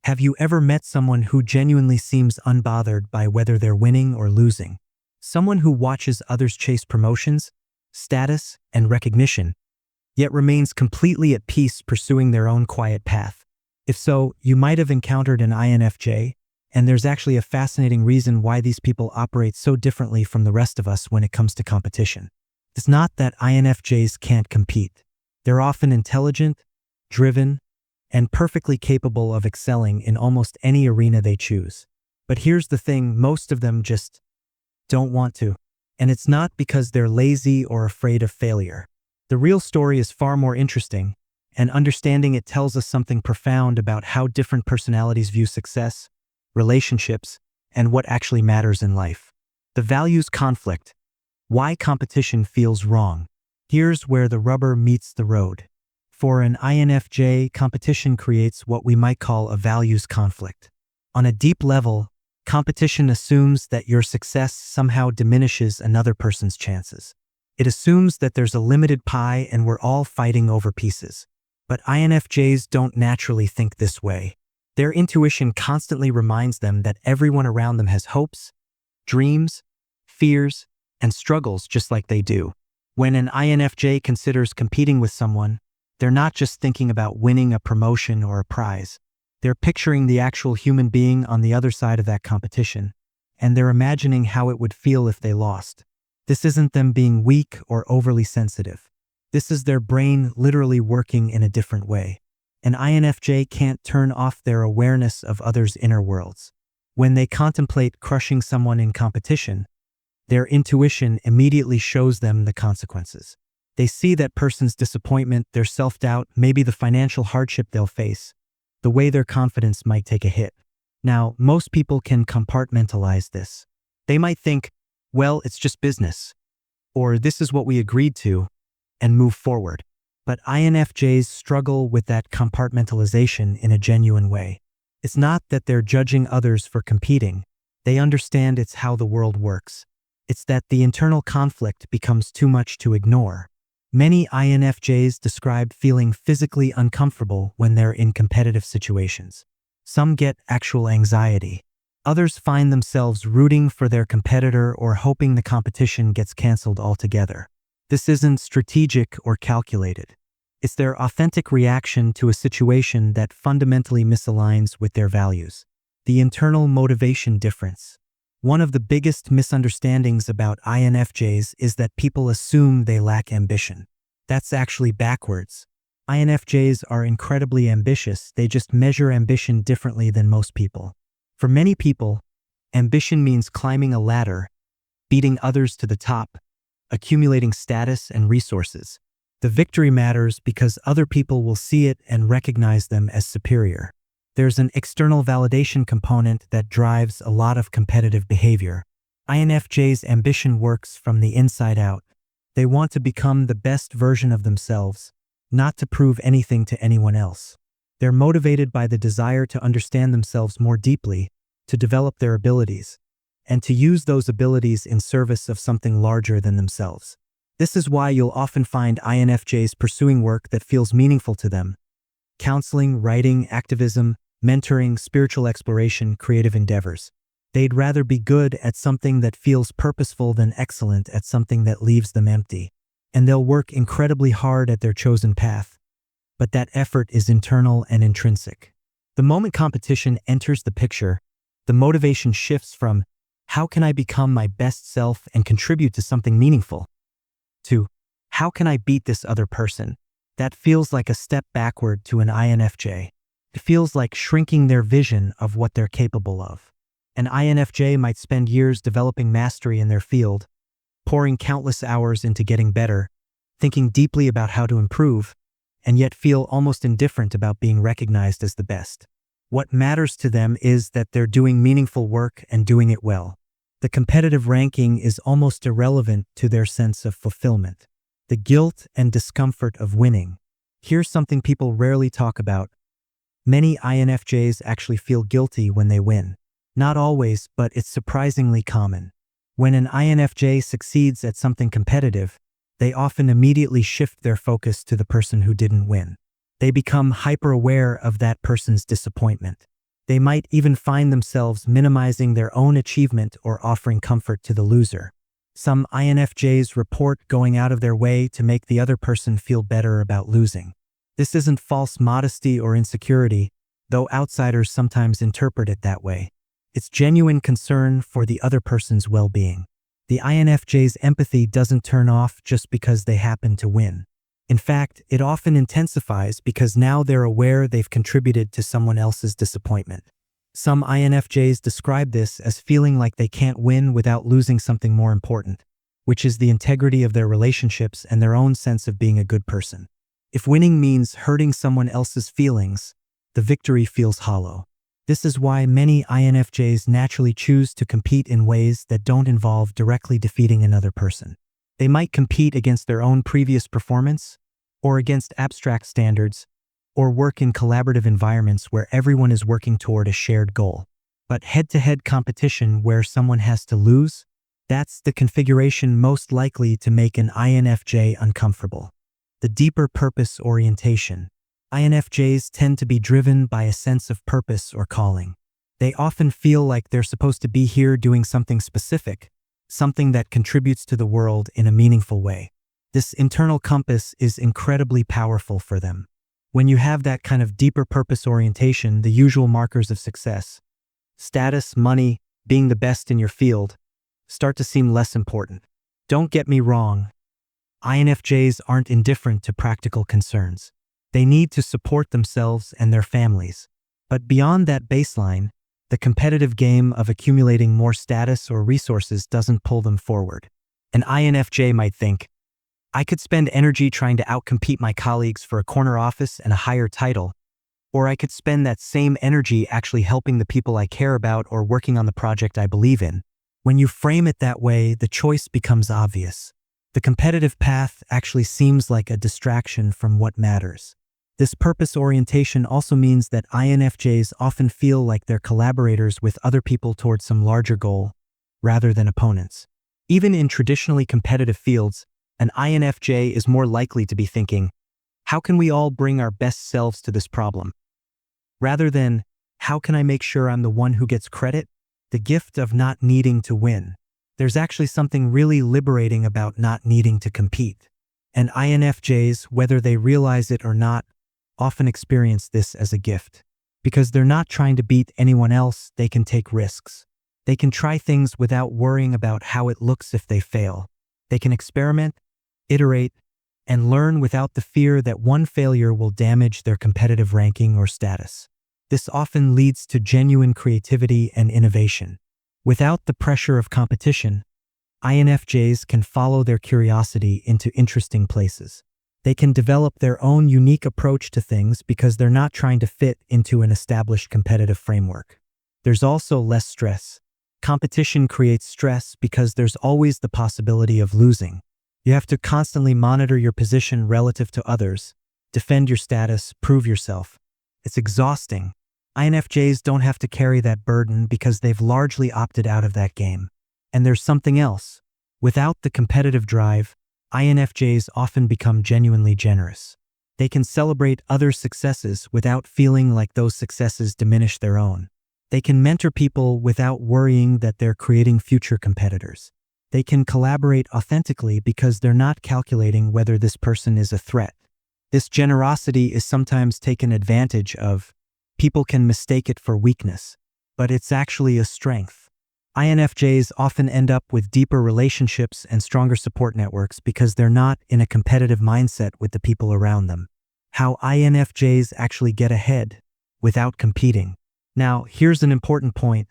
Have you ever met someone who genuinely seems unbothered by whether they're winning or losing? Someone who watches others chase promotions, status, and recognition, yet remains completely at peace pursuing their own quiet path. If so, you might have encountered an INFJ, and there's actually a fascinating reason why these people operate so differently from the rest of us when it comes to competition. It's not that INFJs can't compete. They're often intelligent, driven, and perfectly capable of excelling in almost any arena they choose. But here's the thing, most of them just don't want to. And it's not because they're lazy or afraid of failure. The real story is far more interesting, and understanding it tells us something profound about how different personalities view success, relationships, and what actually matters in life. The values conflict. Why competition feels wrong. Here's where the rubber meets the road. For an INFJ, competition creates what we might call a values conflict. On a deep level, competition assumes that your success somehow diminishes another person's chances. It assumes that there's a limited pie and we're all fighting over pieces. But INFJs don't naturally think this way. Their intuition constantly reminds them that everyone around them has hopes, dreams, fears, and struggles just like they do. When an INFJ considers competing with someone, they're not just thinking about winning a promotion or a prize. They're picturing the actual human being on the other side of that competition, and they're imagining how it would feel if they lost. This isn't them being weak or overly sensitive. This is their brain literally working in a different way. An INFJ can't turn off their awareness of others' inner worlds. When they contemplate crushing someone in competition, their intuition immediately shows them the consequences. They see that person's disappointment, their self-doubt, maybe the financial hardship they'll face, the way their confidence might take a hit. Now, most people can compartmentalize this. They might think, well, it's just business, or this is what we agreed to, and move forward. But INFJs struggle with that compartmentalization in a genuine way. It's not that they're judging others for competing. They understand it's how the world works. It's that the internal conflict becomes too much to ignore. Many INFJs describe feeling physically uncomfortable when they're in competitive situations. Some get actual anxiety. Others find themselves rooting for their competitor or hoping the competition gets canceled altogether. This isn't strategic or calculated. It's their authentic reaction to a situation that fundamentally misaligns with their values. The internal motivation difference. One of the biggest misunderstandings about INFJs is that people assume they lack ambition. That's actually backwards. INFJs are incredibly ambitious, they just measure ambition differently than most people. For many people, ambition means climbing a ladder, beating others to the top, accumulating status and resources. The victory matters because other people will see it and recognize them as superior. There's an external validation component that drives a lot of competitive behavior. INFJ's ambition works from the inside out. They want to become the best version of themselves, not to prove anything to anyone else. They're motivated by the desire to understand themselves more deeply, to develop their abilities, and to use those abilities in service of something larger than themselves. This is why you'll often find INFJs pursuing work that feels meaningful to them. Counseling, writing, activism, mentoring, spiritual exploration, creative endeavors. They'd rather be good at something that feels purposeful than excellent at something that leaves them empty. And they'll work incredibly hard at their chosen path. But that effort is internal and intrinsic. The moment competition enters the picture, the motivation shifts from, how can I become my best self and contribute to something meaningful? To, how can I beat this other person? That feels like a step backward to an INFJ. It feels like shrinking their vision of what they're capable of. An INFJ might spend years developing mastery in their field, pouring countless hours into getting better, thinking deeply about how to improve, and yet feel almost indifferent about being recognized as the best. What matters to them is that they're doing meaningful work and doing it well. The competitive ranking is almost irrelevant to their sense of fulfillment. The guilt and discomfort of winning. Here's something people rarely talk about. Many INFJs actually feel guilty when they win. Not always, but it's surprisingly common. When an INFJ succeeds at something competitive, they often immediately shift their focus to the person who didn't win. They become hyper-aware of that person's disappointment. They might even find themselves minimizing their own achievement or offering comfort to the loser. Some INFJs report going out of their way to make the other person feel better about losing. This isn't false modesty or insecurity, though outsiders sometimes interpret it that way. It's genuine concern for the other person's well-being. The INFJ's empathy doesn't turn off just because they happen to win. In fact, it often intensifies because now they're aware they've contributed to someone else's disappointment. Some INFJs describe this as feeling like they can't win without losing something more important, which is the integrity of their relationships and their own sense of being a good person. If winning means hurting someone else's feelings, the victory feels hollow. This is why many INFJs naturally choose to compete in ways that don't involve directly defeating another person. They might compete against their own previous performance, or against abstract standards, or work in collaborative environments where everyone is working toward a shared goal. But head-to-head competition where someone has to lose, that's the configuration most likely to make an INFJ uncomfortable. The deeper purpose orientation. INFJs tend to be driven by a sense of purpose or calling. They often feel like they're supposed to be here doing something specific, something that contributes to the world in a meaningful way. This internal compass is incredibly powerful for them. When you have that kind of deeper purpose orientation, the usual markers of success, status, money, being the best in your field, start to seem less important. Don't get me wrong, INFJs aren't indifferent to practical concerns. They need to support themselves and their families. But beyond that baseline, the competitive game of accumulating more status or resources doesn't pull them forward. An INFJ might think, I could spend energy trying to outcompete my colleagues for a corner office and a higher title, or I could spend that same energy actually helping the people I care about or working on the project I believe in. When you frame it that way, the choice becomes obvious. The competitive path actually seems like a distraction from what matters. This purpose orientation also means that INFJs often feel like they're collaborators with other people towards some larger goal, rather than opponents. Even in traditionally competitive fields, an INFJ is more likely to be thinking, how can we all bring our best selves to this problem? Rather than, how can I make sure I'm the one who gets credit? The gift of not needing to win. There's actually something really liberating about not needing to compete. And INFJs, whether they realize it or not, often experience this as a gift. Because they're not trying to beat anyone else, they can take risks. They can try things without worrying about how it looks if they fail. They can experiment, iterate, and learn without the fear that one failure will damage their competitive ranking or status. This often leads to genuine creativity and innovation. Without the pressure of competition, INFJs can follow their curiosity into interesting places. They can develop their own unique approach to things because they're not trying to fit into an established competitive framework. There's also less stress. Competition creates stress because there's always the possibility of losing. You have to constantly monitor your position relative to others, defend your status, prove yourself. It's exhausting. INFJs don't have to carry that burden because they've largely opted out of that game. And there's something else. Without the competitive drive, INFJs often become genuinely generous. They can celebrate others' successes without feeling like those successes diminish their own. They can mentor people without worrying that they're creating future competitors. They can collaborate authentically because they're not calculating whether this person is a threat. This generosity is sometimes taken advantage of. People can mistake it for weakness, but it's actually a strength. INFJs often end up with deeper relationships and stronger support networks because they're not in a competitive mindset with the people around them. How INFJs actually get ahead without competing. Now, here's an important point.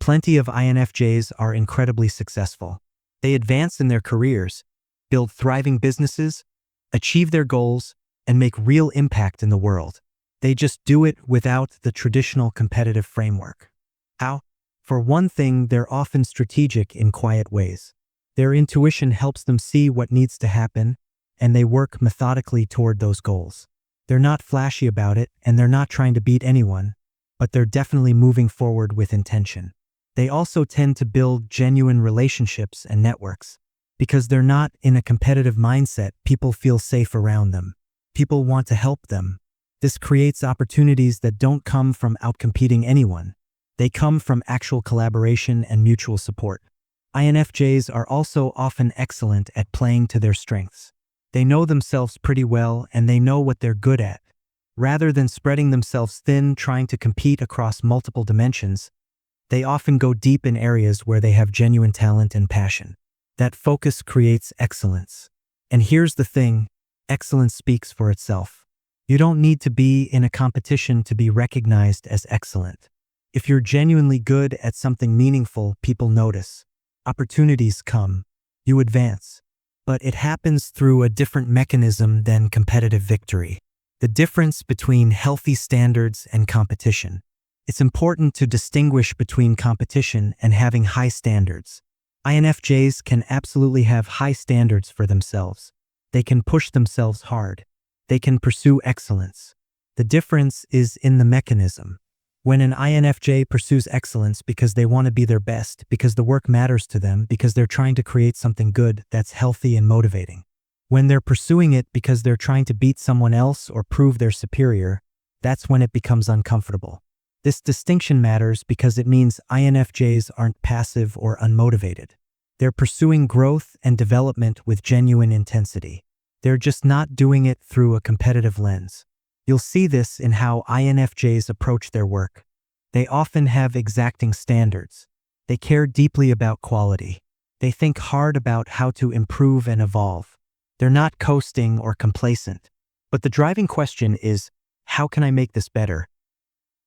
Plenty of INFJs are incredibly successful. They advance in their careers, build thriving businesses, achieve their goals, and make real impact in the world. They just do it without the traditional competitive framework. How? For one thing, they're often strategic in quiet ways. Their intuition helps them see what needs to happen, and they work methodically toward those goals. They're not flashy about it, and they're not trying to beat anyone, but they're definitely moving forward with intention. They also tend to build genuine relationships and networks. Because they're not in a competitive mindset, people feel safe around them. People want to help them. This creates opportunities that don't come from outcompeting anyone. They come from actual collaboration and mutual support. INFJs are also often excellent at playing to their strengths. They know themselves pretty well and they know what they're good at. Rather than spreading themselves thin trying to compete across multiple dimensions, they often go deep in areas where they have genuine talent and passion. That focus creates excellence. And here's the thing, excellence speaks for itself. You don't need to be in a competition to be recognized as excellent. If you're genuinely good at something meaningful, people notice. Opportunities come. You advance. But it happens through a different mechanism than competitive victory. The difference between healthy standards and competition. It's important to distinguish between competition and having high standards. INFJs can absolutely have high standards for themselves. They can push themselves hard. They can pursue excellence. The difference is in the mechanism. When an INFJ pursues excellence because they want to be their best, because the work matters to them, because they're trying to create something good that's healthy and motivating. When they're pursuing it because they're trying to beat someone else or prove they're superior, that's when it becomes uncomfortable. This distinction matters because it means INFJs aren't passive or unmotivated. They're pursuing growth and development with genuine intensity. They're just not doing it through a competitive lens. You'll see this in how INFJs approach their work. They often have exacting standards. They care deeply about quality. They think hard about how to improve and evolve. They're not coasting or complacent. But the driving question is, how can I make this better?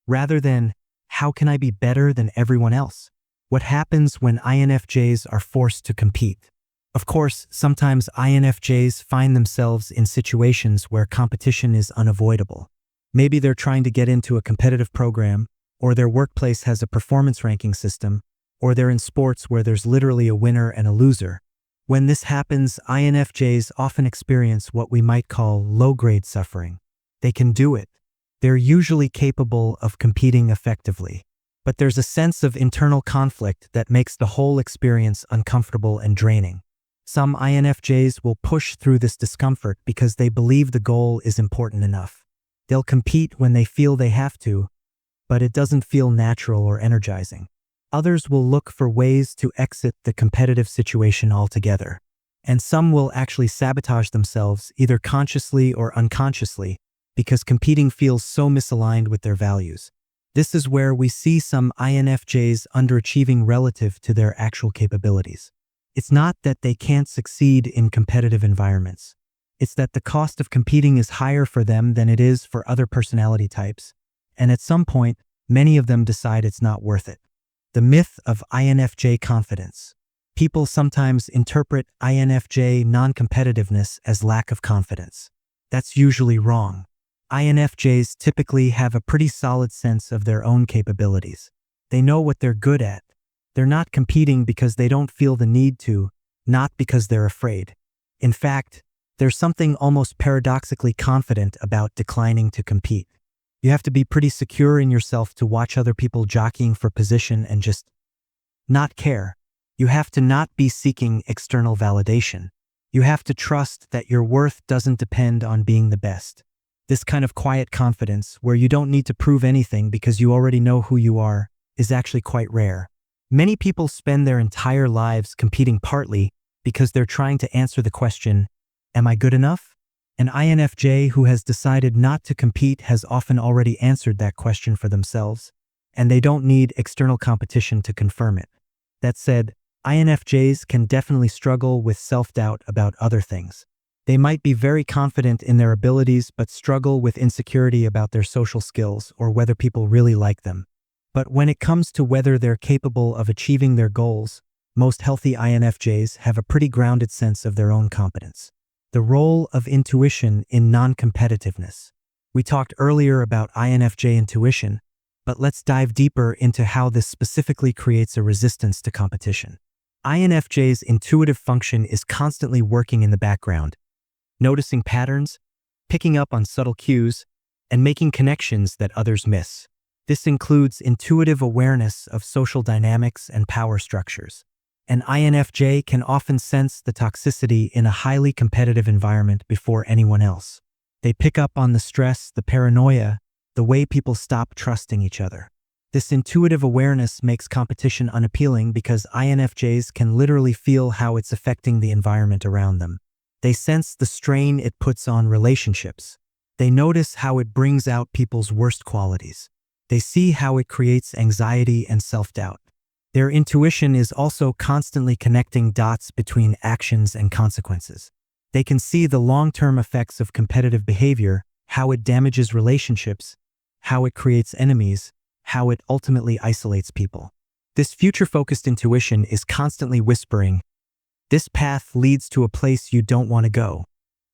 Rather than, how can I be better than everyone else? What happens when INFJs are forced to compete? Of course, sometimes INFJs find themselves in situations where competition is unavoidable. Maybe they're trying to get into a competitive program, or their workplace has a performance ranking system, or they're in sports where there's literally a winner and a loser. When this happens, INFJs often experience what we might call low-grade suffering. They can do it. They're usually capable of competing effectively. But there's a sense of internal conflict that makes the whole experience uncomfortable and draining. Some INFJs will push through this discomfort because they believe the goal is important enough. They'll compete when they feel they have to, but it doesn't feel natural or energizing. Others will look for ways to exit the competitive situation altogether. And some will actually sabotage themselves, either consciously or unconsciously, because competing feels so misaligned with their values. This is where we see some INFJs underachieving relative to their actual capabilities. It's not that they can't succeed in competitive environments. It's that the cost of competing is higher for them than it is for other personality types. And at some point, many of them decide it's not worth it. The myth of INFJ confidence. People sometimes interpret INFJ non-competitiveness as lack of confidence. That's usually wrong. INFJs typically have a pretty solid sense of their own capabilities. They know what they're good at. They're not competing because they don't feel the need to, not because they're afraid. In fact, there's something almost paradoxically confident about declining to compete. You have to be pretty secure in yourself to watch other people jockeying for position and just not care. You have to not be seeking external validation. You have to trust that your worth doesn't depend on being the best. This kind of quiet confidence, where you don't need to prove anything because you already know who you are, is actually quite rare. Many people spend their entire lives competing partly because they're trying to answer the question, am I good enough? An INFJ who has decided not to compete has often already answered that question for themselves, and they don't need external competition to confirm it. That said, INFJs can definitely struggle with self-doubt about other things. They might be very confident in their abilities but struggle with insecurity about their social skills or whether people really like them. But when it comes to whether they're capable of achieving their goals, most healthy INFJs have a pretty grounded sense of their own competence. The role of intuition in non-competitiveness. We talked earlier about INFJ intuition, but let's dive deeper into how this specifically creates a resistance to competition. INFJ's intuitive function is constantly working in the background, noticing patterns, picking up on subtle cues, and making connections that others miss. This includes intuitive awareness of social dynamics and power structures. An INFJ can often sense the toxicity in a highly competitive environment before anyone else. They pick up on the stress, the paranoia, the way people stop trusting each other. This intuitive awareness makes competition unappealing because INFJs can literally feel how it's affecting the environment around them. They sense the strain it puts on relationships. They notice how it brings out people's worst qualities. They see how it creates anxiety and self-doubt. Their intuition is also constantly connecting dots between actions and consequences. They can see the long-term effects of competitive behavior, how it damages relationships, how it creates enemies, how it ultimately isolates people. This future-focused intuition is constantly whispering, "This path leads to a place you don't want to go."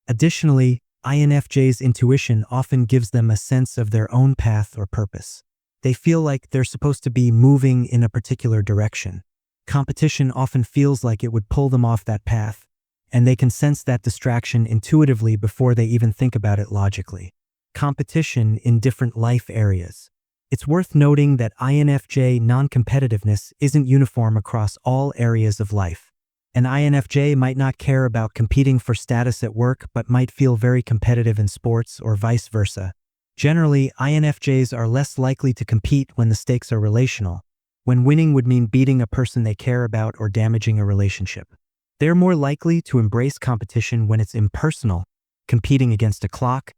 Additionally, INFJ's intuition often gives them a sense of their own path or purpose. They feel like they're supposed to be moving in a particular direction. Competition often feels like it would pull them off that path, and they can sense that distraction intuitively before they even think about it logically. Competition in different life areas. It's worth noting that INFJ non-competitiveness isn't uniform across all areas of life. An INFJ might not care about competing for status at work but might feel very competitive in sports or vice versa. Generally, INFJs are less likely to compete when the stakes are relational, when winning would mean beating a person they care about or damaging a relationship. They're more likely to embrace competition when it's impersonal, competing against a clock,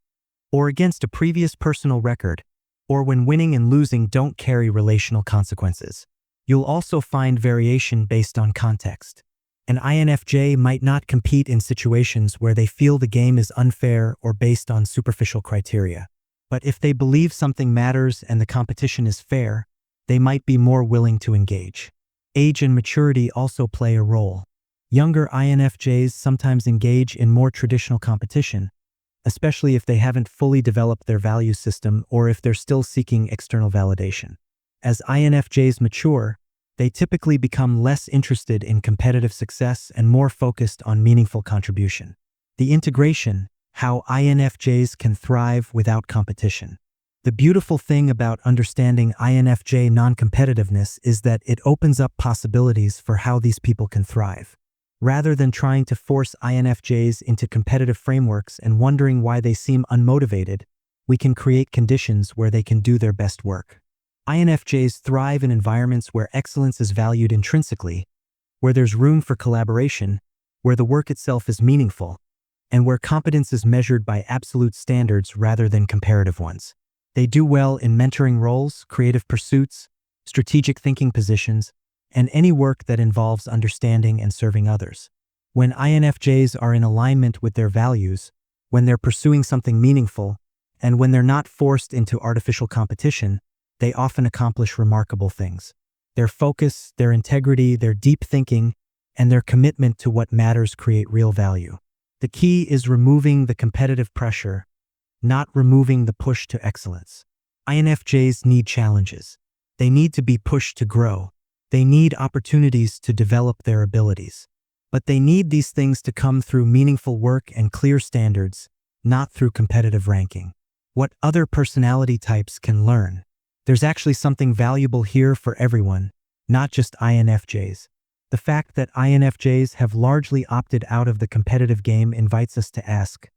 or against a previous personal record, or when winning and losing don't carry relational consequences. You'll also find variation based on context. An INFJ might not compete in situations where they feel the game is unfair or based on superficial criteria. But if they believe something matters and the competition is fair, they might be more willing to engage. Age and maturity also play a role. Younger INFJs sometimes engage in more traditional competition, especially if they haven't fully developed their value system or if they're still seeking external validation. As INFJs mature, they typically become less interested in competitive success and more focused on meaningful contribution. The integration, how INFJs can thrive without competition. The beautiful thing about understanding INFJ non-competitiveness is that it opens up possibilities for how these people can thrive. Rather than trying to force INFJs into competitive frameworks and wondering why they seem unmotivated, we can create conditions where they can do their best work. INFJs thrive in environments where excellence is valued intrinsically, where there's room for collaboration, where the work itself is meaningful, and where competence is measured by absolute standards rather than comparative ones. They do well in mentoring roles, creative pursuits, strategic thinking positions, and any work that involves understanding and serving others. When INFJs are in alignment with their values, when they're pursuing something meaningful, and when they're not forced into artificial competition, they often accomplish remarkable things. Their focus, their integrity, their deep thinking, and their commitment to what matters create real value. The key is removing the competitive pressure, not removing the push to excellence. INFJs need challenges. They need to be pushed to grow. They need opportunities to develop their abilities. But they need these things to come through meaningful work and clear standards, not through competitive ranking. What other personality types can learn? There's actually something valuable here for everyone, not just INFJs. The fact that INFJs have largely opted out of the competitive game invites us to ask,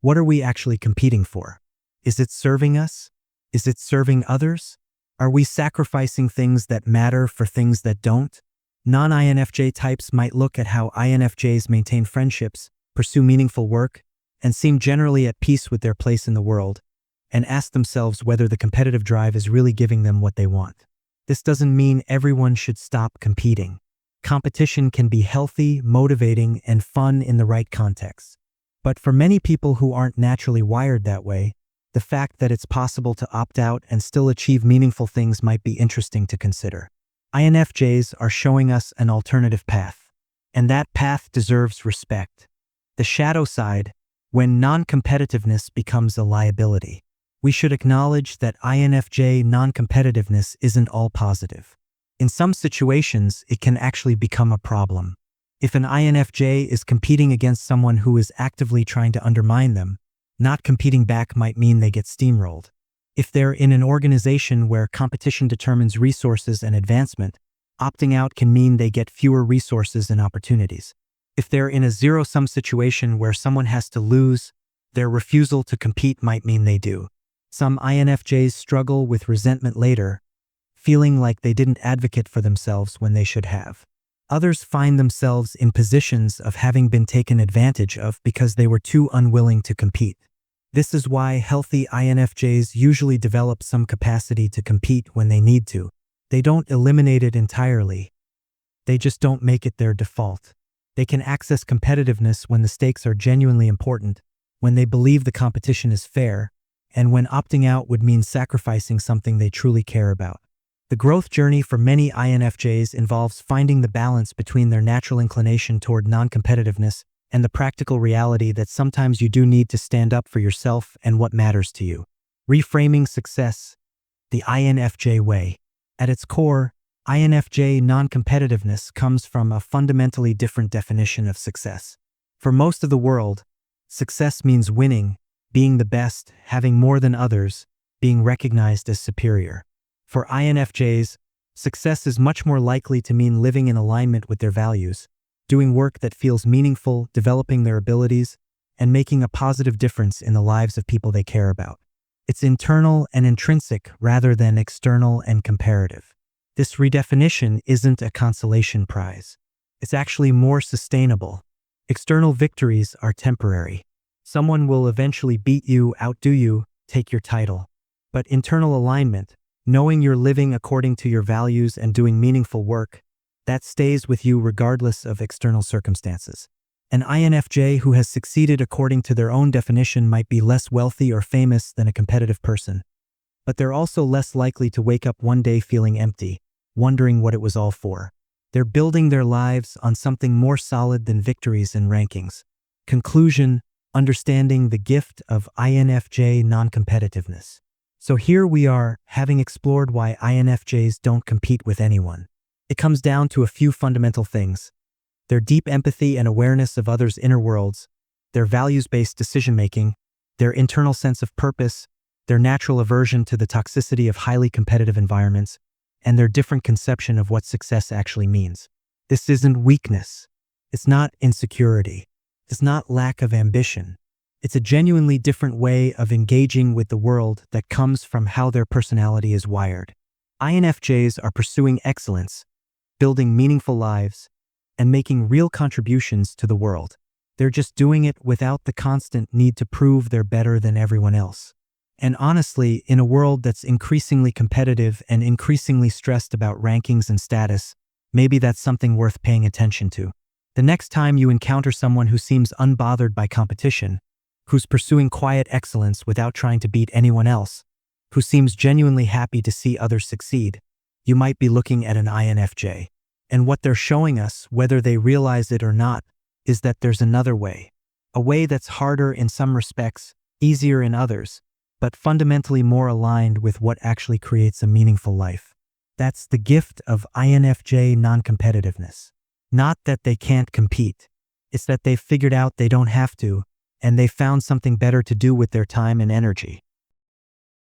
what are we actually competing for? Is it serving us? Is it serving others? Are we sacrificing things that matter for things that don't? Non-INFJ types might look at how INFJs maintain friendships, pursue meaningful work, and seem generally at peace with their place in the world, and ask themselves whether the competitive drive is really giving them what they want. This doesn't mean everyone should stop competing. Competition can be healthy, motivating, and fun in the right context. But for many people who aren't naturally wired that way, the fact that it's possible to opt out and still achieve meaningful things might be interesting to consider. INFJs are showing us an alternative path, and that path deserves respect. The shadow side, when non-competitiveness becomes a liability. We should acknowledge that INFJ non-competitiveness isn't all positive. In some situations, it can actually become a problem. If an INFJ is competing against someone who is actively trying to undermine them, not competing back might mean they get steamrolled. If they're in an organization where competition determines resources and advancement, opting out can mean they get fewer resources and opportunities. If they're in a zero-sum situation where someone has to lose, Their refusal to compete might mean they do. Some INFJs struggle with resentment later, feeling like they didn't advocate for themselves when they should have. Others find themselves in positions of having been taken advantage of because they were too unwilling to compete. This is why healthy INFJs usually develop some capacity to compete when they need to. They don't eliminate it entirely. They just don't make it their default. They can access competitiveness when the stakes are genuinely important, when they believe the competition is fair, and when opting out would mean sacrificing something they truly care about. The growth journey for many INFJs involves finding the balance between their natural inclination toward non-competitiveness and the practical reality that sometimes you do need to stand up for yourself and what matters to you. Reframing success, the INFJ way. At its core, INFJ non-competitiveness comes from a fundamentally different definition of success. For most of the world, success means winning, being the best, having more than others, being recognized as superior. For INFJs, success is much more likely to mean living in alignment with their values, doing work that feels meaningful, developing their abilities, and making a positive difference in the lives of people they care about. It's internal and intrinsic rather than external and comparative. This redefinition isn't a consolation prize. It's actually more sustainable. External victories are temporary. Someone will eventually beat you, outdo you, take your title. But internal alignment, knowing you're living according to your values and doing meaningful work, that stays with you regardless of external circumstances. An INFJ who has succeeded according to their own definition might be less wealthy or famous than a competitive person. But they're also less likely to wake up one day feeling empty, wondering what it was all for. They're building their lives on something more solid than victories and rankings. Conclusion: understanding the gift of INFJ non-competitiveness. So here we are, having explored why INFJs don't compete with anyone. It comes down to a few fundamental things: their deep empathy and awareness of others' inner worlds, their values-based decision-making, their internal sense of purpose, their natural aversion to the toxicity of highly competitive environments, and their different conception of what success actually means. This isn't weakness. It's not insecurity. It's not lack of ambition. It's a genuinely different way of engaging with the world that comes from how their personality is wired. INFJs are pursuing excellence, building meaningful lives, and making real contributions to the world. They're just doing it without the constant need to prove they're better than everyone else. And honestly, in a world that's increasingly competitive and increasingly stressed about rankings and status, maybe that's something worth paying attention to. The next time you encounter someone who seems unbothered by competition, who's pursuing quiet excellence without trying to beat anyone else, who seems genuinely happy to see others succeed, you might be looking at an INFJ. And what they're showing us, whether they realize it or not, is that there's another way. A way that's harder in some respects, easier in others, but fundamentally more aligned with what actually creates a meaningful life. That's the gift of INFJ non-competitiveness. Not that they can't compete. It's that they've figured out they don't have to, and they've found something better to do with their time and energy.